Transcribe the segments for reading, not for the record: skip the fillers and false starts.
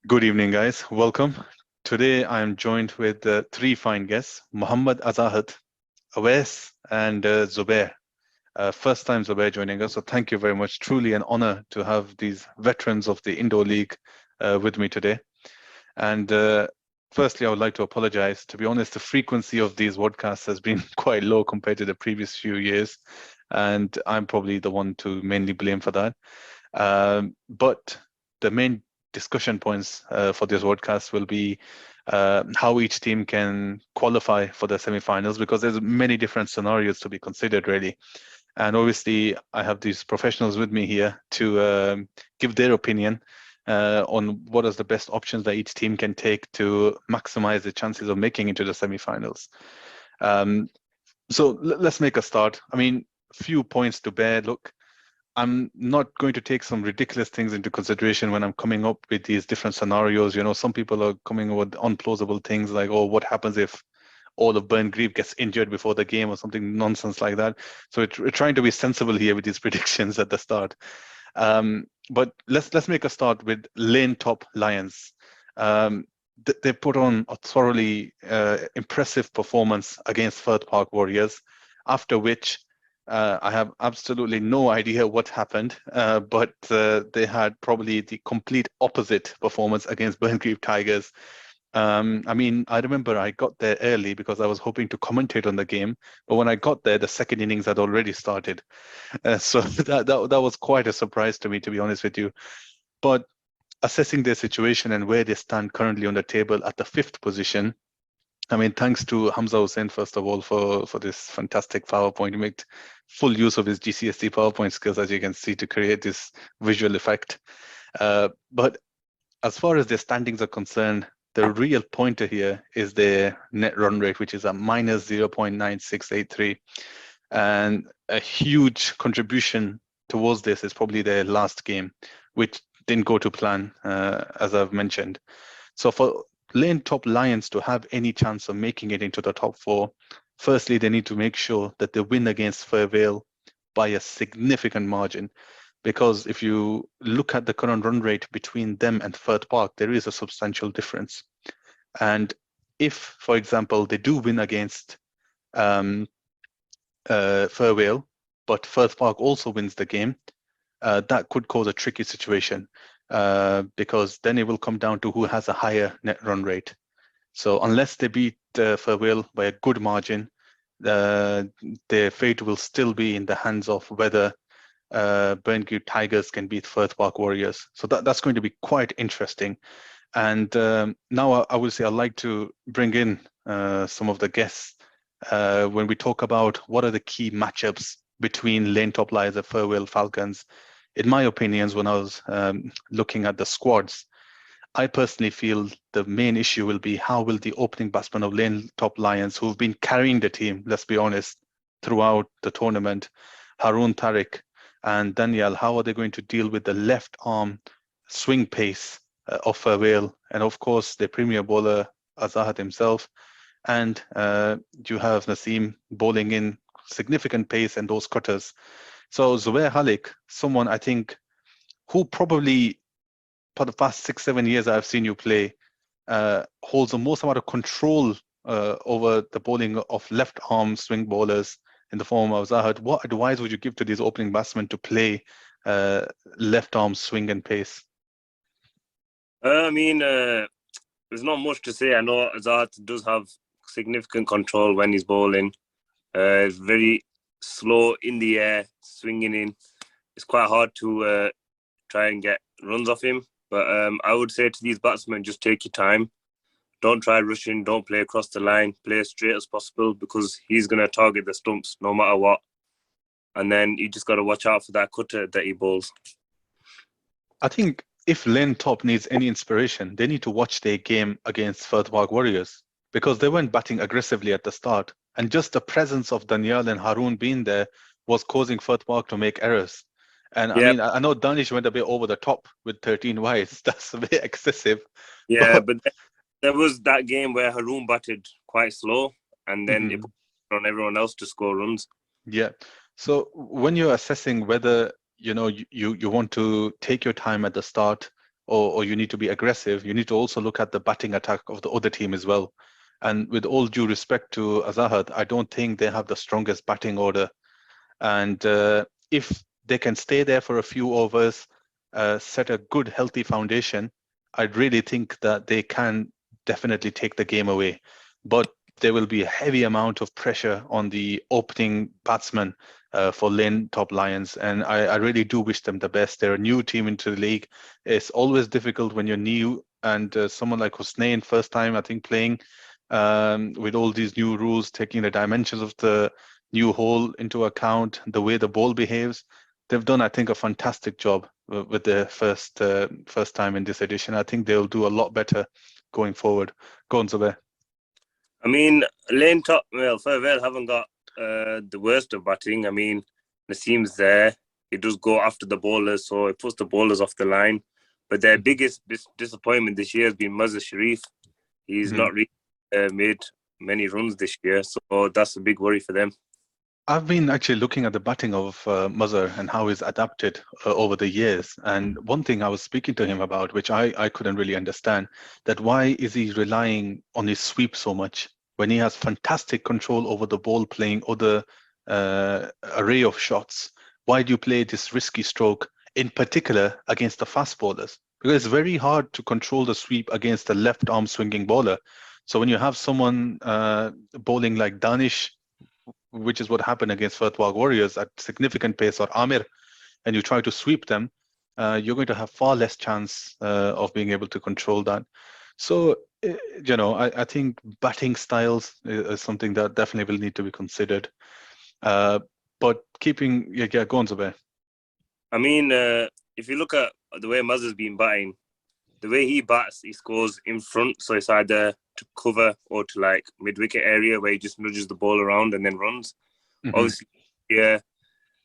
Good evening, guys. Welcome. Today I am joined with three fine guests, Muhammad Azahat, Awais, and Zubair. First time Zubair joining us, so thank you very much. Truly an honor to have these veterans of the Indoor League with me today. And firstly, I would like to apologize. To be honest, the frequency of these podcasts has been quite low compared to the previous few years, and I'm probably the one to mainly blame for that. But the main discussion points for this podcast will be how each team can qualify for the semifinals, because there's many different scenarios to be considered, really. And obviously, I have these professionals with me here to give their opinion on what is the best options that each team can take to maximize the chances of making it to the semifinals. Um, so let's make a start. I mean, few points to bear. Look, I'm not going to take some ridiculous things into consideration when I'm coming up with these different scenarios. Some people are coming up with unplausible things like, oh, what happens if all of Burn Grieve gets injured before the game or something nonsense like that. So we're trying to be sensible here with these predictions at the start. But let's make a start with Lane Top Lions. Um, they put on a thoroughly impressive performance against Firth Park Warriors, after which I have absolutely no idea what happened, but they had probably the complete opposite performance against Burngreave Tigers. I mean, I remember I got there early because I was hoping to commentate on the game, but when I got there, the second innings had already started. So that was quite a surprise to me, to be honest with you. But assessing their situation and where they stand currently on the table at the fifth position, I mean, thanks to Hamza Hussain, first of all, for this fantastic PowerPoint. He made full use of his GCSE PowerPoint skills, as you can see, to create this visual effect. But as far as their standings are concerned, the real pointer here is their net run rate, which is a minus 0.9683. And a huge contribution towards this is probably their last game, which didn't go to plan, as I've mentioned. So for Lane Top Lions to have any chance of making it into the top four, firstly, they need to make sure that they win against Fairvale by a significant margin. Because if you look at the current run rate between them and Firth Park, there is a substantial difference. And if, for example, they do win against Fairvale, but Firth Park also wins the game, that could cause a tricky situation, because then it will come down to who has a higher net run rate. So unless they beat Fairvale by a good margin, their fate will still be in the hands of whether Burngreave Tigers can beat Firth Park Warriors. So that's going to be quite interesting. And now I would say I'd like to bring in some of the guests when we talk about what are the key matchups between Lane Top Lions and Fairvale Falcons. In my opinions, when I was looking at the squads, I personally feel the main issue will be how will the opening batsmen of Lane Top Lions, who've been carrying the team, let's be honest, throughout the tournament, Haroon Tariq and Daniel, how are they going to deal with the left arm swing pace of Fairvale? And of course, the premier bowler, Azahat himself. And you have Naseem bowling in significant pace and those cutters. So Zubair Halik, someone I think who probably for the past 6-7 years I've seen you play, holds the most amount of control over the bowling of left arm swing bowlers in the form of Zahat. What advice would you give to these opening batsmen to play left arm swing and pace? There's not much to say. I know Azad does have significant control when he's bowling. It's very slow in the air, swinging in. It's quite hard to try and get runs off him. But I would say to these batsmen, just take your time. Don't try rushing. Don't play across the line. Play as straight as possible because he's going to target the stumps no matter what. And then you just got to watch out for that cutter that he bowls. I think if Lane Top needs any inspiration, they need to watch their game against Firth Park Warriors, because they weren't batting aggressively at the start. And just the presence of Daniel and Haroon being there was causing Firth Park to make errors. And I mean, I know Danish went a bit over the top with 13 wides. That's a bit excessive. Yeah, but there was that game where Haroon batted quite slow and then it put on everyone else to score runs. Yeah. So when you're assessing whether, you want to take your time at the start or you need to be aggressive, you need to also look at the batting attack of the other team as well. And with all due respect to Azahat, I don't think they have the strongest batting order. And if they can stay there for a few overs, set a good, healthy foundation, I really think that they can definitely take the game away. But there will be a heavy amount of pressure on the opening batsman for Lane Top Lions. And I really do wish them the best. They're a new team into the league. It's always difficult when you're new, and someone like Husnain, first time, I think, playing with all these new rules, taking the dimensions of the new hole into account, the way the ball behaves. They've done, I think, a fantastic job with their first time in this edition. I think they'll do a lot better going forward. Go on, Zubair. I mean, Lane Top, well, Fairvale haven't got the worst of batting. I mean, Naseem's there. He does go after the bowlers, so it puts the bowlers off the line. But their biggest disappointment this year has been Mazhar Sharif. He's not really made many runs this year, so that's a big worry for them. I've been actually looking at the batting of Mazhar and how he's adapted over the years. And one thing I was speaking to him about, which I couldn't really understand, that why is he relying on his sweep so much when he has fantastic control over the ball, playing other array of shots? Why do you play this risky stroke, in particular against the fast bowlers? Because it's very hard to control the sweep against a left arm swinging bowler. So when you have someone bowling like Danish, which is what happened against Fatwag Warriors at significant pace, or Amir, and you try to sweep them, you're going to have far less chance of being able to control that. So, I think batting styles is something that definitely will need to be considered. But keeping, go on, Zubair. I mean, if you look at the way Mazhar's been batting, the way he bats, he scores in front. So it's either to cover or to like mid-wicket area where he just nudges the ball around and then runs. Mm-hmm. Obviously, yeah,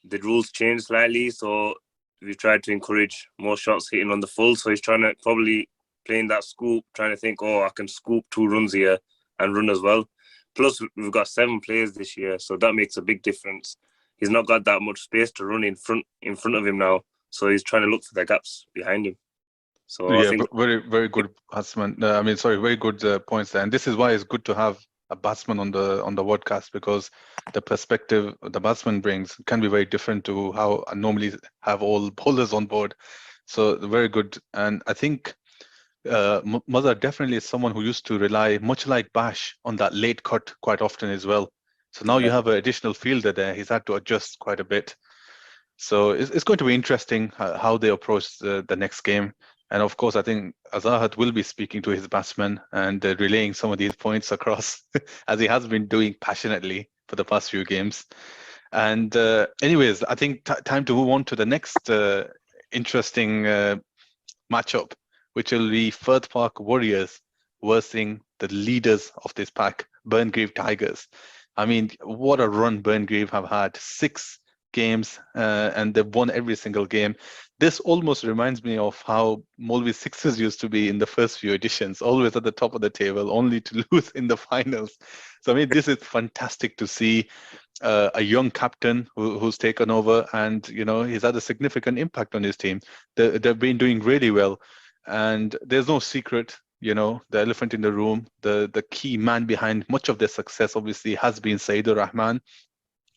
the rules changed slightly. So we've tried to encourage more shots hitting on the full. So he's trying to probably playing that scoop, trying to think, oh, I can scoop 2 runs here and run as well. Plus, we've got 7 players this year. So that makes a big difference. He's not got that much space to run in front of him now. So he's trying to look for the gaps behind him. So Yeah, I think very, very good batsman. Very good points there. And this is why it's good to have a batsman on the Vodcast, because the perspective the batsman brings can be very different to how I normally have all bowlers on board. So very good. And I think Mazhar definitely is someone who used to rely, much like Bash, on that late cut quite often as well. So now you have an additional fielder there. He's had to adjust quite a bit. So it's going to be interesting how they approach the next game. And of course, I think Azahat will be speaking to his batsmen and relaying some of these points across, as he has been doing passionately for the past few games. And anyways, I think time to move on to the next interesting matchup, which will be Firth Park Warriors versus the leaders of this pack, Burngreave Tigers. I mean, what a run Burngreave have had. 6 games and they've won every single game. This almost reminds me of how Molvi Sixers used to be in the first few editions, always at the top of the table, only to lose in the finals. So, I mean, this is fantastic to see a young captain who's taken over, and, he's had a significant impact on his team. They've been doing really well. And there's no secret, the elephant in the room, the key man behind much of their success, obviously, has been Saidur Rahman,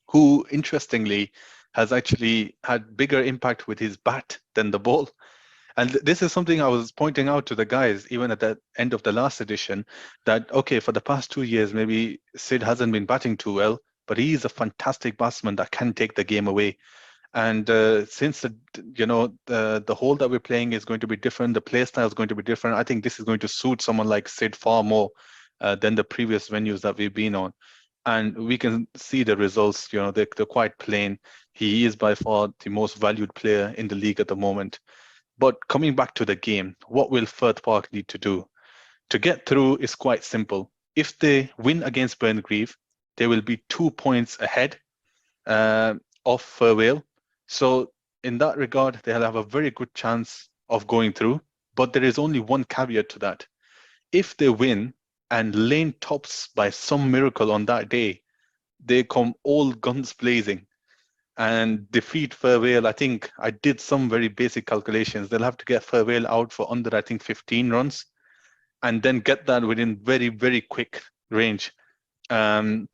who, interestingly, has actually had bigger impact with his bat than the ball. And this is something I was pointing out to the guys, even at the end of the last edition, that, okay, for the past 2 years, maybe Sid hasn't been batting too well, but he's a fantastic batsman that can take the game away. And since the hole that we're playing is going to be different, the play style is going to be different, I think this is going to suit someone like Sid far more than the previous venues that we've been on. And we can see the results, they're quite plain. He is by far the most valued player in the league at the moment. But coming back to the game, what will Firth Park need to do? To get through is quite simple. If they win against Burngreave, they will be 2 points ahead of Fairvale. So in that regard, they'll have a very good chance of going through. But there is only one caveat to that. If they win and Lane tops by some miracle on that day, they come all guns blazing. and defeat Fairvale. I think I did some very basic calculations. They'll have to get Fairvale out for under, I think, 15 runs, and then get that within very, very quick range. Then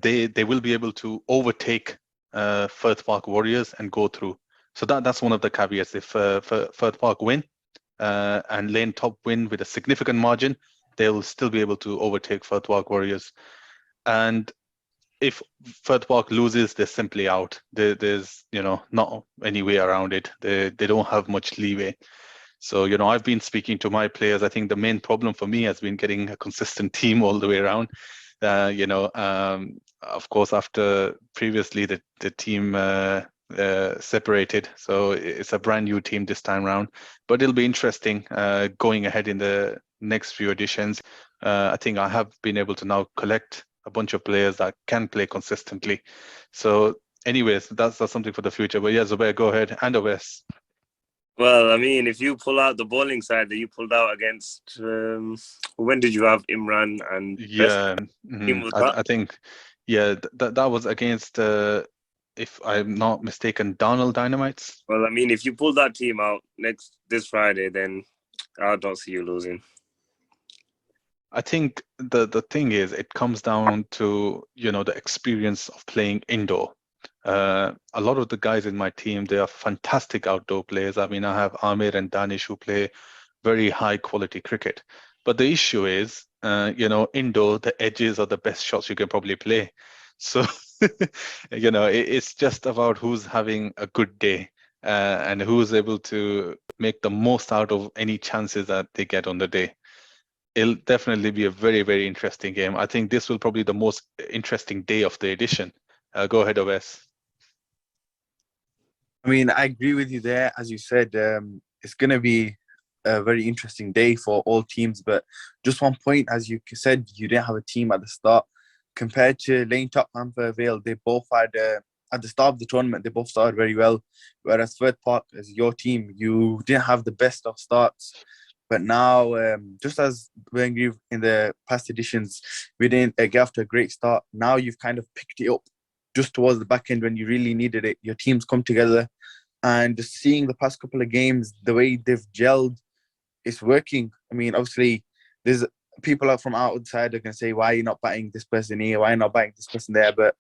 they will be able to overtake Firth Park Warriors and go through. So that's one of the caveats. If Firth Park win and Lane Top win with a significant margin, they'll still be able to overtake Firth Park Warriors. And if Firth Park loses, they're simply out. There's not any way around it. They don't have much leeway. So I've been speaking to my players. I think the main problem for me has been getting a consistent team all the way around. Of course, after previously the team separated, so it's a brand new team this time around. But it'll be interesting going ahead in the next few editions. I think I have been able to now collect a bunch of players that can play consistently. So, anyways, that's something for the future. But yeah, Zubair, go ahead, and Owais. Well, I mean, if you pull out the bowling side that you pulled out against, when did you have Imran and best Yeah, team was that? I think, yeah, that was against, if I'm not mistaken, Donald Dynamites. Well, I mean, if you pull that team out this Friday, then I don't see you losing. I think the thing is, it comes down to the experience of playing indoor. A lot of the guys in my team, they are fantastic outdoor players. I mean, I have Amir and Danish who play very high quality cricket. But the issue is, indoor, the edges are the best shots you can probably play. So, it's just about who's having a good day and who's able to make the most out of any chances that they get on the day. It'll definitely be a very, very interesting game. I think this will probably be the most interesting day of the edition. Go ahead, Owais. I mean, I agree with you there. As you said, it's going to be a very interesting day for all teams. But just one point, as you said, you didn't have a team at the start. Compared to Lane Top and Fairvale, they both had, at the start of the tournament, they both started very well. Whereas Firth Park, as your team, you didn't have the best of starts. But now, just as we agreed in the past editions, we didn't get off to a great start. Now you've kind of picked it up just towards the back end when you really needed it. Your teams come together, and just seeing the past couple of games, the way they've gelled, it's working. I mean, obviously, there's people out from outside are going to say, why are you not batting this person here? Why are you not batting this person there? But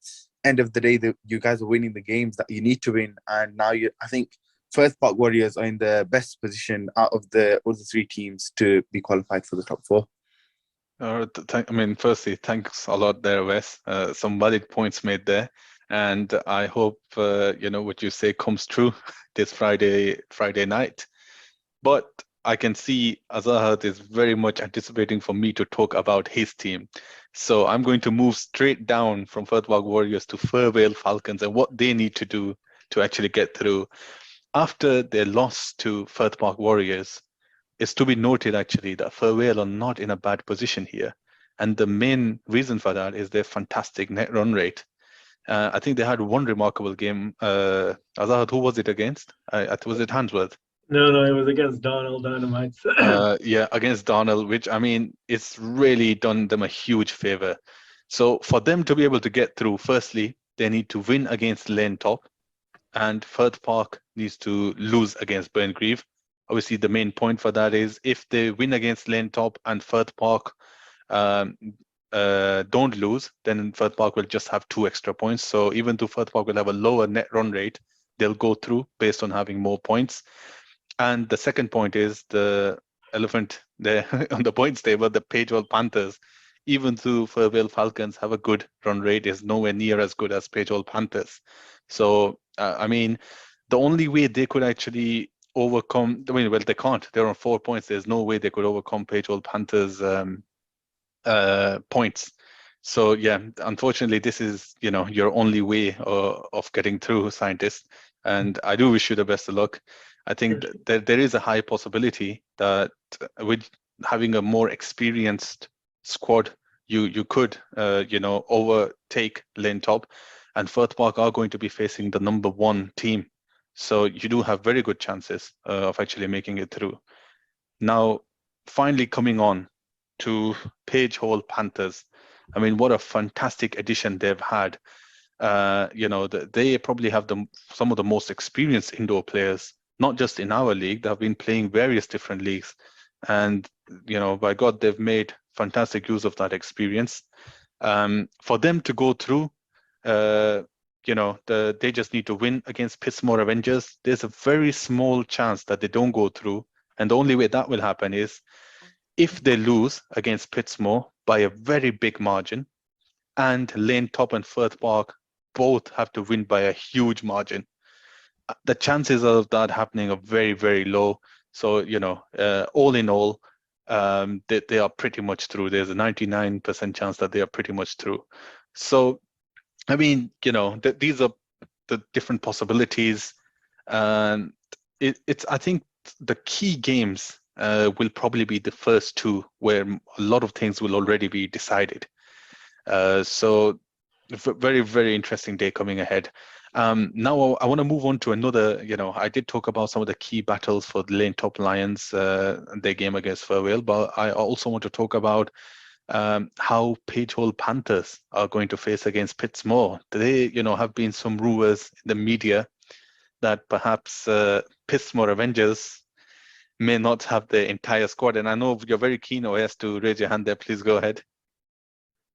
end of the day, you guys are winning the games that you need to win. And now I think Firth Park Warriors are in the best position out of the other three teams to be qualified for the top four. Firstly, thanks a lot there, Wes. Some valid points made there, and I hope what you say comes true this Friday night. But I can see Azahat is very much anticipating for me to talk about his team, so I'm going to move straight down from Firth Park Warriors to Fairvale Falcons and what they need to do to actually get through. After their loss to Firth Park Warriors, it's to be noted actually that Fairvale are not in a bad position here. And the main reason for that is their fantastic net run rate. I think they had one remarkable game. Azahad, who was it against? Was it Handsworth? No, it was against Donald Dynamites. Yeah, against Donald, which I mean, it's really done them a huge favor. So for them to be able to get through, firstly, they need to win against Lane Top, and Firth Park needs to lose against Burngreave. Obviously, the main point for that is if they win against Lane Top and Firth Park don't lose, then Firth Park will just have 2 extra points. So even though Firth Park will have a lower net run rate, they'll go through based on having more points. And the second point is the elephant there on the points table, the Pagewell Panthers. Even though Fairvale Falcons have a good run rate, is nowhere near as good as Pagewell Panthers. So, the only way they could actually overcome, they can't. They're on 4 points. There's no way they could overcome Pagewell Panthers' points. So, yeah, unfortunately, this is, your only way of getting through, scientists. And I do wish you the best of luck. I think that there is a high possibility that with having a more experienced squad, you could, overtake Lane Top, and Firth Park are going to be facing the number 1 team. So you do have very good chances of actually making it through. Now, finally coming on to Page Hall Panthers. I mean, what a fantastic addition they've had. They probably have some of the most experienced indoor players, not just in our league. They've been playing various different leagues, and by God, they've made fantastic use of that experience. For them to go through, they just need to win against Pittsmore Avengers. There's a very small chance that they don't go through, and the only way that will happen is if they lose against Pittsmore by a very big margin, and Lane Top and Firth Park both have to win by a huge margin. The chances of that happening are very, very low. So, all in all, they are pretty much through. There's a 99% chance that they are pretty much through. So, I mean, these are the different possibilities. And I think the key games will probably be the first two, where a lot of things will already be decided. So very, very interesting day coming ahead. Now I want to move on to another, I did talk about some of the key battles for the Lane Top Lions, their game against Fairvale, but I also want to talk about how Page Hole Panthers are going to face against Pittsmore. There, have been some rumors in the media that perhaps Pittsmore Avengers may not have the entire squad. And I know you're very keen, OS, to raise your hand there. Please go ahead.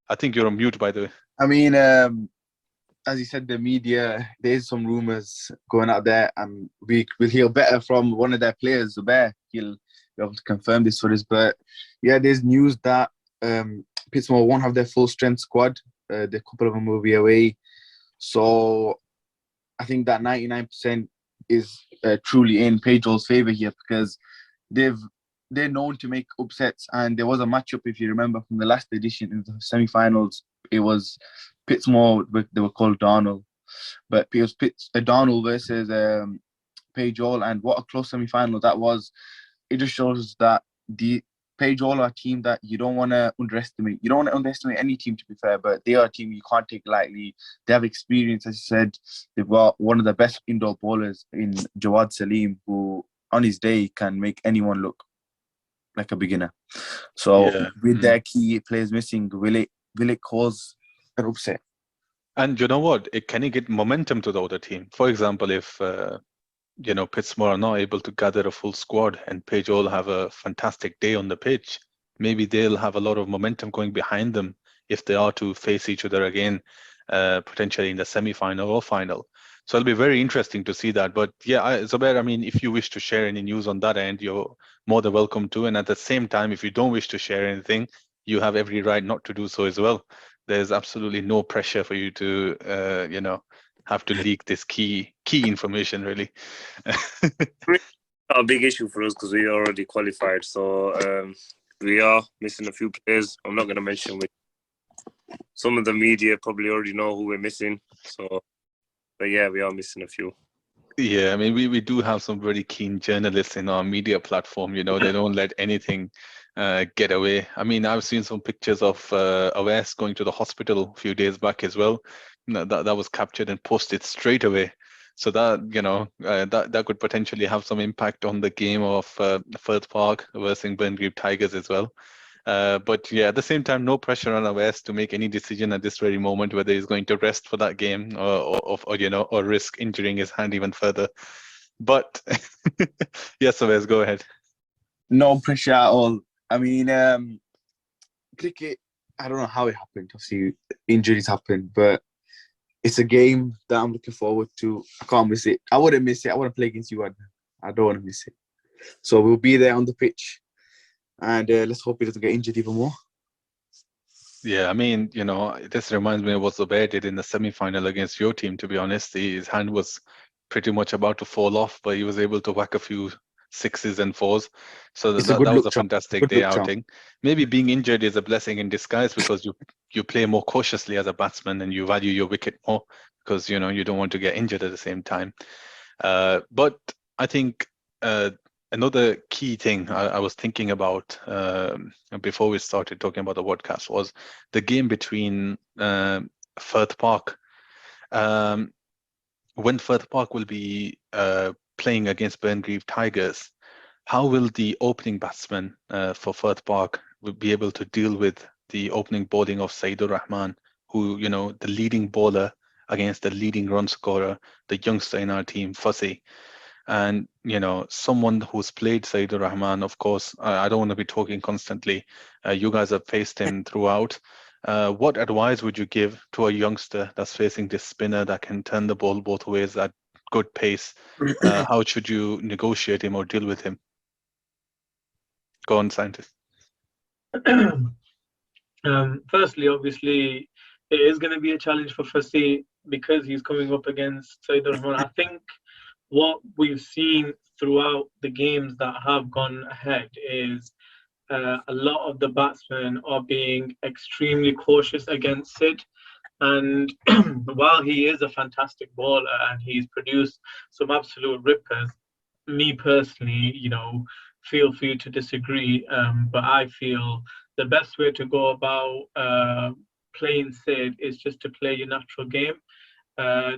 I think you're on mute, by the way. I mean, as you said, the media, there's some rumors going out there, and we will hear better from one of their players, Zubair. He'll be able to confirm this for us. But yeah, there's news that Pittsmore won't have their full strength squad. The couple of them will be away. So I think that 99% is truly in Pedro's favour here, because they're known to make upsets, and there was a matchup, if you remember, from the last edition in the semi-finals. It was Pittsmore, they were called Darnell, but it was Darnell versus Page Hall, and what a close semi-final that was. It just shows that the Page Hall are a team that you don't want to underestimate. You don't want to underestimate any team, to be fair, but they are a team you can't take lightly. They have experience, as you said. They've got one of the best indoor bowlers in Jawad Salim, who on his day can make anyone look like a beginner. So with their key players missing, will it cause an upset? And you know what? Can it get momentum to the other team? For example, if Pittsmore are not able to gather a full squad and Page Hall have a fantastic day on the pitch, maybe they'll have a lot of momentum going behind them if they are to face each other again, potentially in the semi-final or final. So it'll be very interesting to see that. But yeah, Zubair, I mean, if you wish to share any news on that end, you're more than welcome to. And at the same time, if you don't wish to share anything, you have every right not to do so as well. There's absolutely no pressure for you to, have to leak this key information, really. A big issue for us because we already qualified. So we are missing a few players. I'm not going to mention which. Some of the media probably already know who we're missing. So, but yeah, we are missing a few. Yeah, I mean, we do have some very keen journalists in our media platform. They don't let anything get away. I mean, I've seen some pictures of OS going to the hospital a few days back as well. That was captured and posted straight away. So that, that could potentially have some impact on the game of Firth Park versus Burngreave Tigers as well. But yeah, at the same time, no pressure on OS to make any decision at this very moment whether he's going to rest for that game or risk injuring his hand even further. But yes, OS, go ahead. No pressure at all. I mean, cricket, I don't know how it happened. Obviously, injuries happen, but it's a game that I'm looking forward to. I can't miss it. I wouldn't miss it. I want to play against you. I don't want to miss it. So we'll be there on the pitch. And let's hope he doesn't get injured even more. Yeah, I mean, this reminds me of what Zubair did in the semi-final against your team, to be honest. His hand was pretty much about to fall off, but he was able to whack a few sixes and fours. So that was a fantastic day outing. Maybe being injured is a blessing in disguise, because you play more cautiously as a batsman and you value your wicket more, because, you don't want to get injured at the same time. But I think another key thing I was thinking about before we started talking about the Vodcast was the game between Firth Park. When Firth Park will be playing against Burngreave Tigers, how will the opening batsman for Firth Park will be able to deal with the opening bowling of Saidur Rahman, who, the leading bowler against the leading run scorer, the youngster in our team, Fussy. And, someone who's played Saidur Rahman, of course, I don't want to be talking constantly. You guys have faced him throughout. What advice would you give to a youngster that's facing this spinner that can turn the ball both ways at good pace? How should you negotiate him or deal with him? Go on, scientist. Firstly, obviously, it is going to be a challenge for Fasi because he's coming up against Said Rahman. I think what we've seen throughout the games that have gone ahead is a lot of the batsmen are being extremely cautious against Sid. And while he is a fantastic bowler and he's produced some absolute rippers, me personally, feel free to disagree, but I feel the best way to go about playing Sid is just to play your natural game. Uh,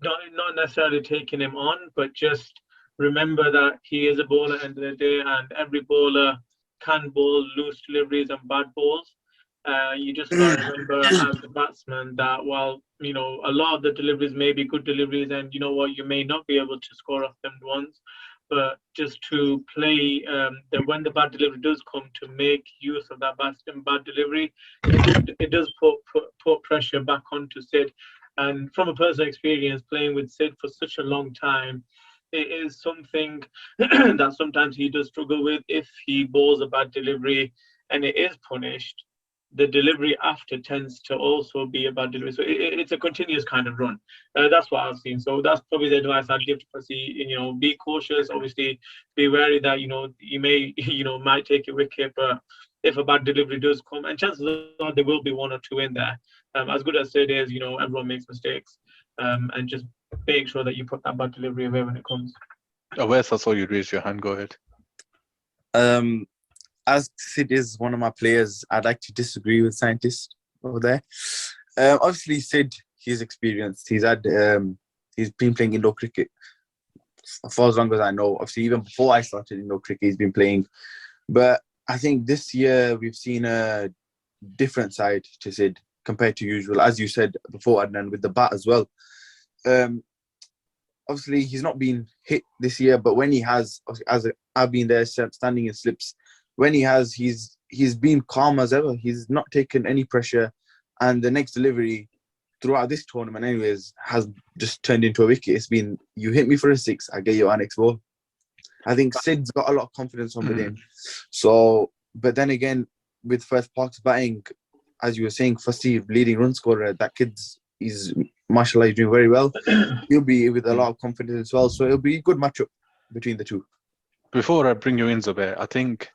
not necessarily taking him on, but just remember that he is a bowler at the end of the day, and every bowler can bowl loose deliveries and bad balls. You just got to remember as a batsman that while a lot of the deliveries may be good deliveries, and you know what, you may not be able to score off them ones, but just to play that when the bad delivery does come, to make use of that bad delivery, it does put pressure back onto Sid. And from a personal experience, playing with Sid for such a long time, it is something that sometimes he does struggle with. If he bowls a bad delivery and it is punished, the delivery after tends to also be a bad delivery. So it's a continuous kind of run. That's what I've seen. So that's probably the advice I'd give to Percy. Be cautious. Obviously, be wary that you may might take a wicket, but if a bad delivery does come, and chances are there will be one or two in there. As good as it is, everyone makes mistakes, and just make sure that you put that bad delivery away when it comes. Wes, I saw you raise your hand. Go ahead. As Sid is one of my players, I'd like to disagree with scientists over there. Obviously, Sid, he's experienced. He's been playing indoor cricket for as long as I know. Obviously, even before I started indoor cricket, he's been playing. But I think this year we've seen a different side to Sid compared to usual. As you said before, Adnan, with the bat as well. Obviously, he's not been hit this year, but when he has, I've been there standing in slips. When he has, he's been calm as ever. He's not taken any pressure, and the next delivery throughout this tournament, anyways, has just turned into a wicket. It's been, you hit me for a six, I get you our next ball. I think Sid's got a lot of confidence on with him. So, but then again, with First Park's batting, as you were saying, firstly, leading run scorer, that he's mashallah, he's doing very well. He'll be with a lot of confidence as well. So it'll be a good matchup between the two. Before I bring you in, Zubair, I think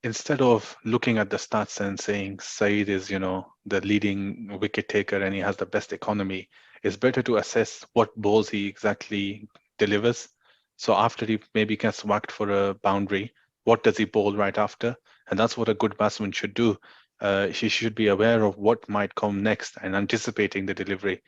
instead of looking at the stats and saying Saeed is, the leading wicket taker and he has the best economy, it's better to assess what balls he exactly delivers. So after he maybe gets whacked for a boundary, what does he bowl right after? And that's what a good batsman should do. He should be aware of what might come next and anticipating the delivery.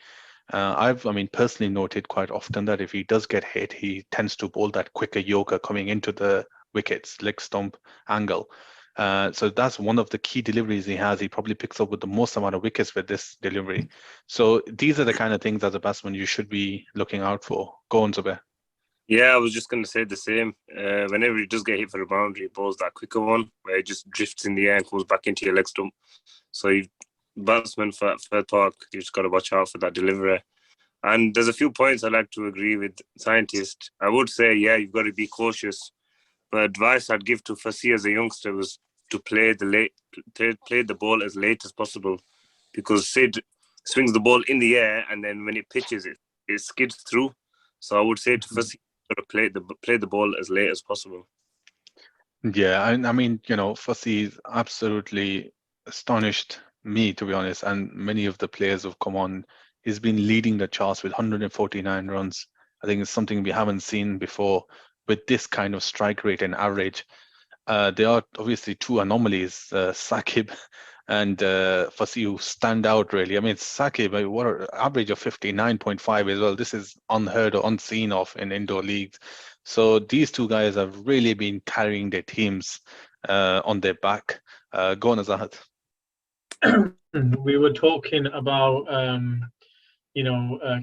I've personally noted quite often that if he does get hit, he tends to bowl that quicker yorker coming into the wickets, leg stump angle. So that's one of the key deliveries he has. He probably picks up with the most amount of wickets with this delivery. So these are the kind of things as a batsman you should be looking out for. Go on, Zubair. Yeah, I was just going to say the same. Whenever he does get hit for a boundary, he bowls that quicker one where it just drifts in the air and comes back into your leg stump. So batsman for Park, you just got to watch out for that delivery. And there's a few points I'd like to agree with scientists. I would say, yeah, you've got to be cautious. But advice I'd give to Fasi as a youngster was to play the ball as late as possible, because Sid swings the ball in the air and then when it pitches, it skids through. So I would say to Fasi, play the ball as late as possible. Yeah, Fasi absolutely astonished me, to be honest, and many of the players who've come on. He's been leading the charts with 149 runs. I think it's something we haven't seen before with this kind of strike rate and average. There are obviously two anomalies, Saqib and Fasi, who stand out really. Saqib, what an average of 59.5 as well. This is unheard or unseen of in indoor leagues. So these two guys have really been carrying their teams on their back. Go on, Azahat. We were talking about,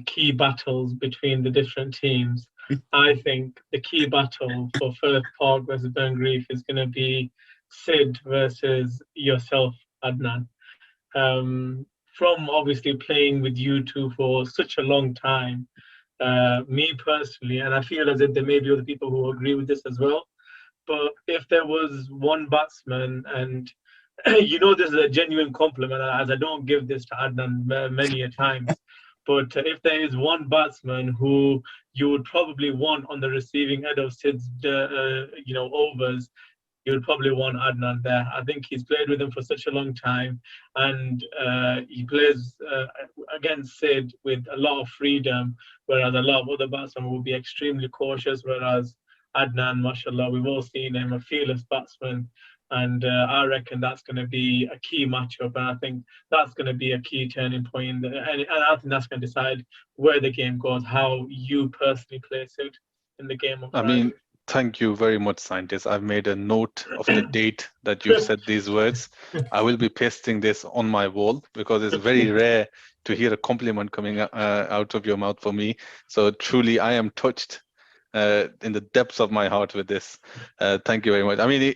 key battles between the different teams. I think the key battle for Firth Park versus Bangreef is going to be Sid versus yourself, Adnan. From obviously playing with you two for such a long time, me personally, and I feel as if there may be other people who agree with this as well, but if there was one batsman, and this is a genuine compliment, as I don't give this to Adnan many a times, but if there is one batsman who you would probably want on the receiving end of Sid's, overs, you would probably want Adnan there. I think he's played with him for such a long time, and he plays against Sid with a lot of freedom, whereas a lot of other batsmen will be extremely cautious, whereas Adnan, mashallah, we've all seen him, a fearless batsman, and I reckon that's going to be a key matchup, and I think that's going to be a key turning point, and I think that's going to decide where the game goes, how you personally place it in the game of I life. mean, thank you very much, scientist. I've made a note of the date that you've said these words. I will be pasting this on my wall because it's very rare to hear a compliment coming out of your mouth for me. So truly, I am touched in the depths of my heart with this. Thank you very much. I mean,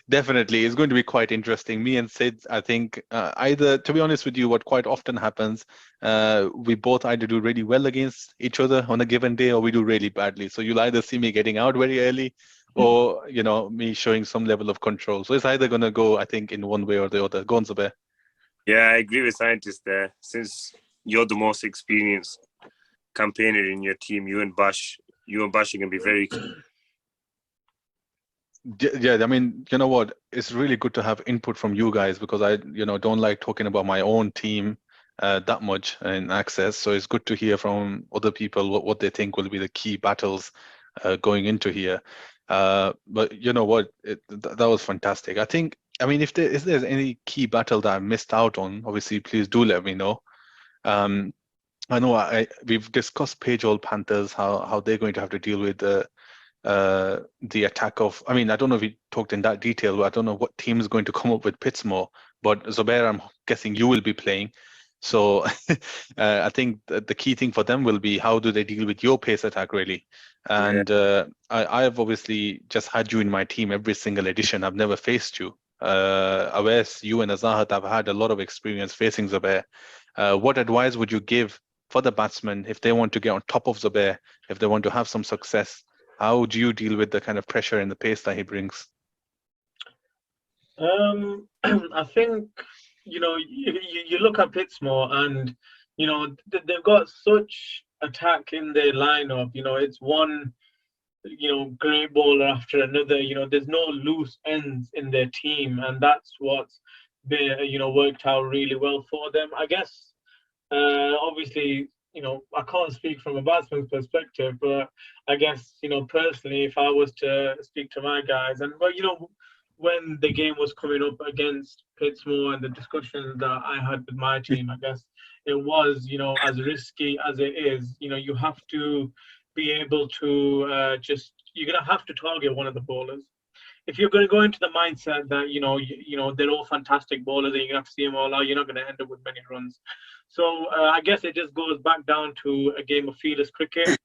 definitely, it's going to be quite interesting. Me and Sid, I think, either, to be honest with you, what quite often happens, we both either do really well against each other on a given day, or we do really badly. So you'll either see me getting out very early, or me showing some level of control. So it's either going to go, I think, in one way or the other. Go on, Zubair. Yeah, I agree with scientists there. Since you're the most experienced campaigner in your team, you and Bash are going to be very... Yeah, I mean, you know what? It's really good to have input from you guys, because I, don't like talking about my own team that much in Access. So it's good to hear from other people what they think will be the key battles going into here. But you know what? That was fantastic. I mean, if there's any key battle that I missed out on, obviously, please do let me know. I know we've discussed Page-All Panthers, how they're going to have to deal with the attack of, I mean, I don't know if we talked in that detail, but I don't know what team is going to come up with Pitsmore. But Zubair, I'm guessing you will be playing. So I think the key thing for them will be how do they deal with your pace attack, really. And I've obviously just had you in my team every single edition. I've never faced you. Awais, you and Azahat have had a lot of experience facing Zubair. What advice would you give for the batsmen if they want to get on top of Zubair, if they want to have some success? How do you deal with the kind of pressure and the pace that he brings? I think, you look at Pitsmore and, they've got such attack in their lineup. It's one, great bowler after another. There's no loose ends in their team, and that's what's been, worked out really well for them. I guess, obviously, I can't speak from a batsman's perspective, but I guess, personally, if I was to speak to my guys, but when the game was coming up against Pitsmore and the discussions that I had with my team, I guess it was, as risky as it is, you have to be able to you're going to have to target one of the bowlers. If you're going to go into the mindset that, they're all fantastic bowlers and you're going to have to see them all out, you're not going to end up with many runs. So I guess it just goes back down to a game of fearless cricket.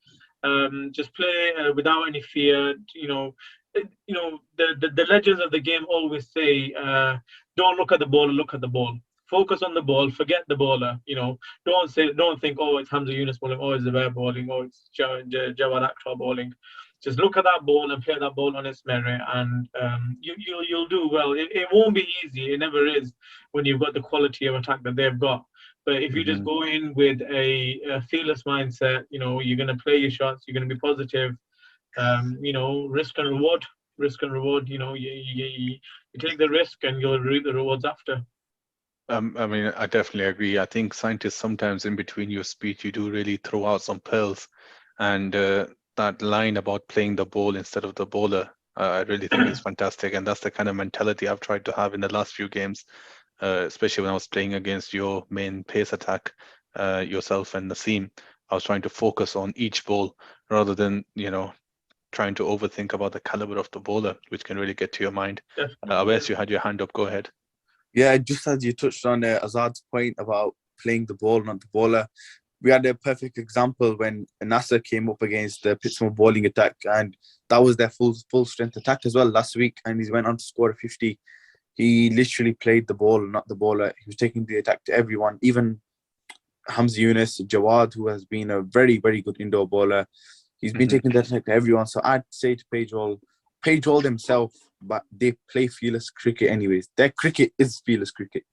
Just play without any fear. The legends of the game always say, don't look at the ball, look at the ball. Focus on the ball, forget the bowler. Don't think, oh, it's Hamza Yunus bowling, oh, it's Zubair bowling, oh, it's Jawad Akhtar bowling. Just look at that ball and play that ball on its merit, and you'll do well. It won't be easy. It never is when you've got the quality of attack that they've got. But if you just go in with a fearless mindset, you're going to play your shots, you're going to be positive. Risk and reward. You take the risk and you'll reap the rewards after. I mean, I definitely agree. I think scientists sometimes in between your speech, you do really throw out some pearls, and that line about playing the ball instead of the bowler, I really think is fantastic. And that's the kind of mentality I've tried to have in the last few games, especially when I was playing against your main pace attack, yourself and Naseem. I was trying to focus on each ball rather than, trying to overthink about the caliber of the bowler, which can really get to your mind. Awais, you had your hand up. Go ahead. Yeah, just as you touched on Azad's point about playing the ball, not the bowler. we had a perfect example when Nasser came up against the Pittsburgh bowling attack, and that was their full strength attack as well last week, and he went on to score a 50. He literally played the ball, not the bowler. He was taking the attack to everyone, even Hamza Yunus, Jawad, who has been a very, very good indoor bowler. He's been taking the attack to everyone. So I'd say to Page Hall themselves, but they play fearless cricket anyways. Their cricket is fearless cricket.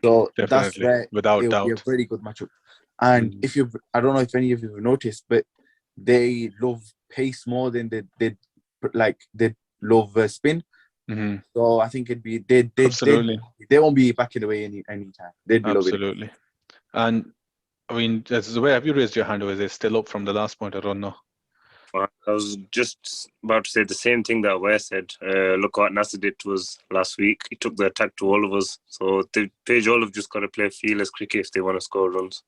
So that's Definitely, where without it'll be a doubt. very good matchup. And I don't know if any of you have noticed, but they love pace more than they love spin. So I think it'd be Absolutely. they won't be backing away any time. They'd be loving it. Absolutely. And I mean, Zubair, have you raised your hand, or is it still up from the last point? I don't know. I was just about to say the same thing that Wes said. Look what Nasser did to us last week. He took the attack to all of us. So the Page all have just got to play fearless cricket if they want to score runs.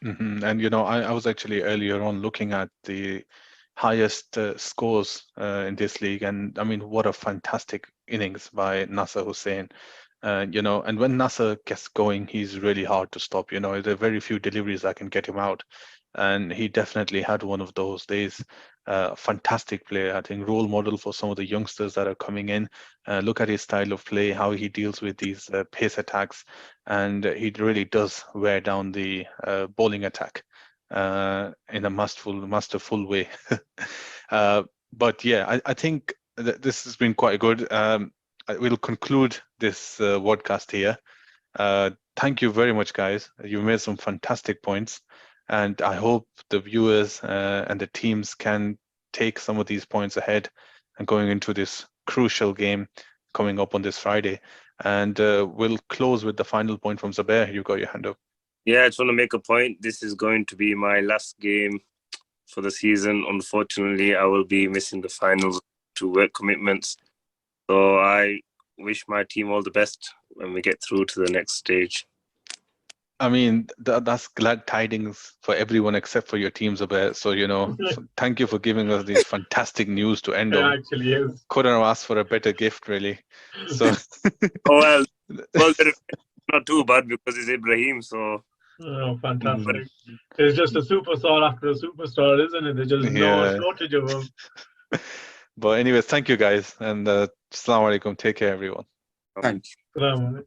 And you know, I was actually earlier on looking at the highest scores in this league, and I mean, what a fantastic innings by Nasser Hussain. You know, and when Nasser gets going, he's really hard to stop. You know, there are very few deliveries that can get him out, and he definitely had one of those days. Fantastic player, I think, role model for some of the youngsters that are coming in. Look at his style of play, how he deals with these pace attacks, and he really does wear down the bowling attack in a masterful way. But yeah, I think this has been quite good. We'll conclude this podcast here. Thank you very much, guys. You made some fantastic points, and I hope the viewers and the teams can take some of these points ahead and going into this crucial game coming up on this Friday. And we'll close with the final point from Zubair. You got your hand up. Yeah, I just want to make a point. This is going to be my last game for the season. Unfortunately, I will be missing the finals to work commitments. So I wish my team all the best when we get through to the next stage. I mean, that's glad tidings for everyone except for your team, Zubair. So, you know, thank you for giving us these fantastic news to end It on. actually is. Couldn't have asked for a better gift, really. So, well, not too bad because it's Ibrahim. So, fantastic. It's just a superstar after a superstar, isn't it? There's just no shortage of them. But anyways, thank you guys, and Assalamu alaikum. Take care, everyone. Thanks. Assalamu alaikum.